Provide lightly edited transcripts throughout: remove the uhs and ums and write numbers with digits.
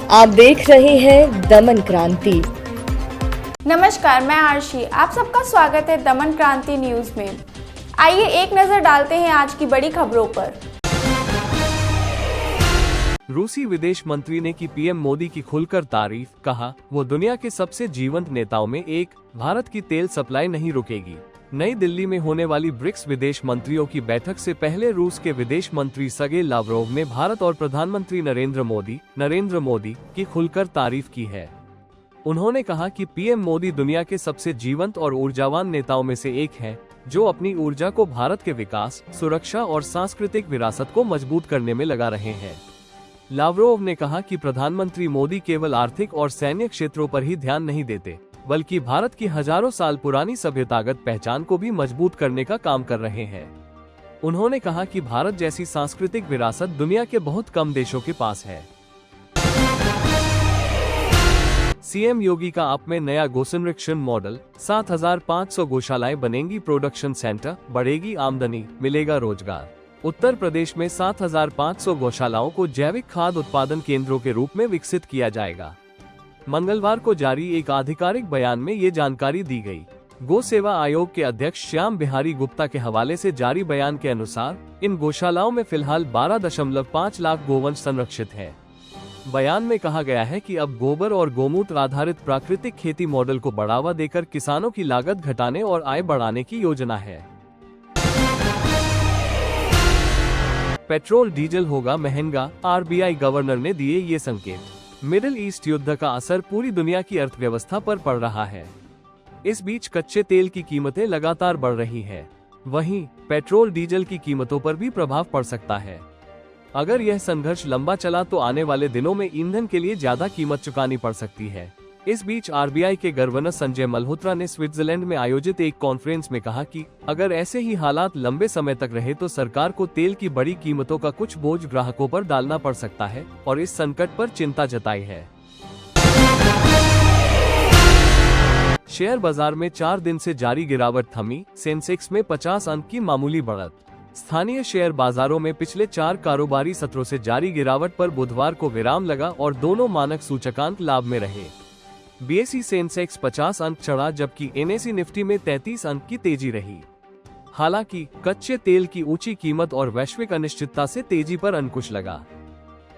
आप देख रहे हैं दमन क्रांति। नमस्कार, मैं आरशी। आप सबका स्वागत है दमन क्रांति न्यूज में। आइए एक नजर डालते हैं आज की बड़ी खबरों पर। रूसी विदेश मंत्री ने की पीएम मोदी की खुलकर तारीफ, कहा वो दुनिया के सबसे जीवंत नेताओं में एक। भारत की तेल सप्लाई नहीं रुकेगी। नई दिल्ली में होने वाली ब्रिक्स विदेश मंत्रियों की बैठक से पहले रूस के विदेश मंत्री सर्गेई लावरोव ने भारत और प्रधानमंत्री नरेंद्र मोदी की खुलकर तारीफ की है। उन्होंने कहा कि पीएम मोदी दुनिया के सबसे जीवंत और ऊर्जावान नेताओं में से एक हैं, जो अपनी ऊर्जा को भारत के विकास, सुरक्षा और सांस्कृतिक विरासत को मजबूत करने में लगा रहे हैं। लावरोव ने कहा कि प्रधानमंत्री मोदी केवल आर्थिक और सैन्य क्षेत्रों पर ही ध्यान नहीं देते, बल्कि भारत की हजारों साल पुरानी सभ्यतागत पहचान को भी मजबूत करने का काम कर रहे हैं। उन्होंने कहा कि भारत जैसी सांस्कृतिक विरासत दुनिया के बहुत कम देशों के पास है। सीएम योगी का आप में नया गोसंरक्षण मॉडल, 7,500 गौशालाएं बनेंगी प्रोडक्शन सेंटर, बढ़ेगी आमदनी, मिलेगा रोजगार। उत्तर प्रदेश में 7,500 गौशालाओं को जैविक खाद्य उत्पादन केंद्रों के रूप में विकसित किया जाएगा। मंगलवार को जारी एक आधिकारिक बयान में ये जानकारी दी गई। गौ सेवा आयोग के अध्यक्ष श्याम बिहारी गुप्ता के हवाले से जारी बयान के अनुसार इन गौशालाओं में फिलहाल 12.5 लाख गोवंश संरक्षित है। बयान में कहा गया है कि अब गोबर और गोमूत्र आधारित प्राकृतिक खेती मॉडल को बढ़ावा देकर किसानों की लागत घटाने और आय बढ़ाने की योजना है। पेट्रोल डीजल होगा महंगा, आरबीआई गवर्नर ने दिए ये संकेत। मिडिल ईस्ट युद्ध का असर पूरी दुनिया की अर्थव्यवस्था पर पड़ रहा है। इस बीच कच्चे तेल की कीमतें लगातार बढ़ रही हैं। वहीं पेट्रोल डीजल की कीमतों पर भी प्रभाव पड़ सकता है। अगर यह संघर्ष लंबा चला तो आने वाले दिनों में ईंधन के लिए ज्यादा कीमत चुकानी पड़ सकती है। इस बीच आरबीआई के गवर्नर संजय मल्होत्रा ने स्विट्जरलैंड में आयोजित एक कॉन्फ्रेंस में कहा कि अगर ऐसे ही हालात लंबे समय तक रहे तो सरकार को तेल की बड़ी कीमतों का कुछ बोझ ग्राहकों पर डालना पड़ सकता है और इस संकट पर चिंता जताई है। शेयर बाजार में 4 दिन से जारी गिरावट थमी, सेंसेक्स में 50 अंक की मामूली बढ़त। स्थानीय शेयर बाजारों में पिछले 4 कारोबारी सत्रों से जारी गिरावट पर बुधवार को विराम लगा और दोनों मानक सूचकांक लाभ में रहे। बीएसई सेंसेक्स 50 अंक चढ़ा, जबकि एनएसई निफ्टी में 33 अंक की तेजी रही। हालांकि कच्चे तेल की ऊंची कीमत और वैश्विक अनिश्चितता से तेजी पर अंकुश लगा।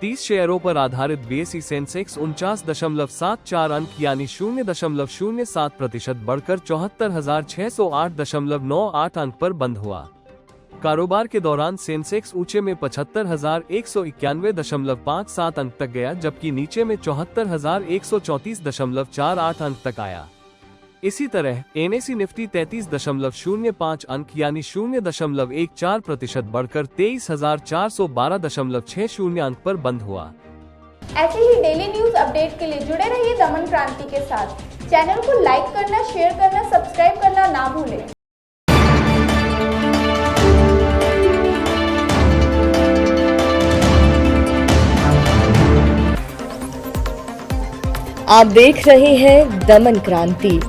30 शेयरों पर आधारित बीएसई सेंसेक्स 49.74 अंक यानी 0.07% बढ़कर 74,608.98 अंक पर बंद हुआ। कारोबार के दौरान सेंसेक्स ऊंचे में 75,191.57 अंक तक गया, जबकि नीचे में 74,134.48 अंक तक आया। इसी तरह एनएसई निफ्टी 33.05 अंक यानी 0.14% बढ़कर 23,412.60 अंक पर बंद हुआ। ऐसे ही डेली न्यूज अपडेट के लिए जुड़े रहिए दमन क्रांति के साथ। चैनल को लाइक करना, शेयर करना, सब्सक्राइब करना ना भूलें। आप देख रहे हैं दमन क्रांति।